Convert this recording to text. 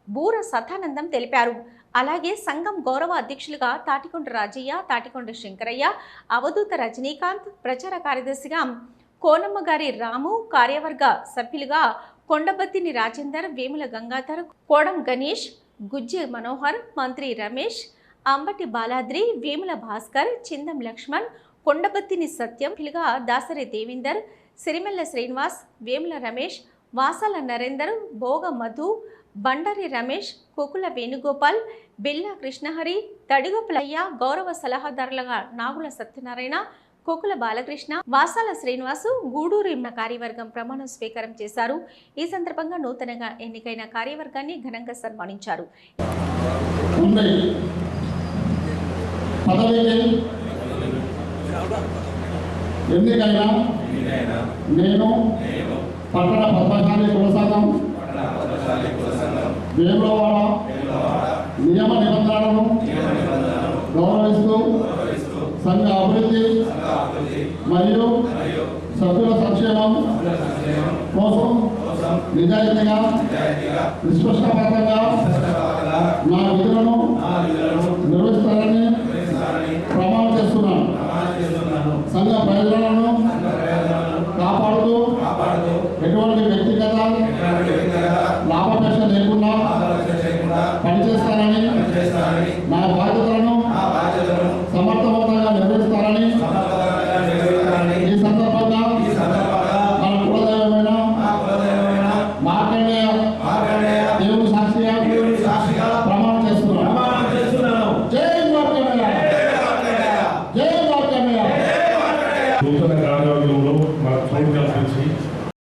బూర సదానందం తెలిపారు. అలాగే సంఘం గౌరవ అధ్యక్షులుగా తాటికొండ రాజయ్య, తాటికొండ శంకరయ్య, అవధూత రజనీకాంత్, ప్రచార కార్యదర్శిగా కోనమ్మగారి రాము, కార్యవర్గ సభ్యులుగా కొండబత్తిని రాజేందర్, వేముల గంగాధర్, కోడం గణేష్, గుజ్జె మనోహర్, మంత్రి రమేష్, అంబటి బాలాద్రి, వేముల భాస్కర్, చిందం లక్ష్మణ్, కొండబత్తిని సత్యం పిలుగా దాసరి దేవేందర్, సిరిమెల్ల శ్రీనివాస్, వేముల రమేష్, వాసాల నరేందర్, భోగ మధు, బండారి రమేష్, కుకుల వేణుగోపాల్, బిల్లా కృష్ణహరి, తడిగొప్పలయ్య, గౌరవ సలహాదారులుగా నాగుల సత్యనారాయణ, కుకుల బాలకృష్ణ, వాసాల శ్రీనివాసు, గూడూరు కార్యవర్గం ప్రమాణ స్వీకారం చేశారు. ఈ సందర్భంగా నూతనంగా ఎన్నికైన కార్యవర్గాన్ని ఘనంగా సన్మానించారు. ఎన్నికైనా నేను పట్టణ పద్మశాలి కుల సంఘం వేములవాడ నియమ నిబంధనలను గౌరవిస్తూ సంఘ అభివృద్ధి మరియు సభ్యుల సంక్షేమం కోసం నిజాయితీగా నిష్పక్షపాతంగా నా విధులను నిర్వహిస్తానని ప్రమాణం చేస్తున్నాను. సంఘ ప్రయోజనాలను కాపాడుతూ ఎటువంటి వ్యక్తి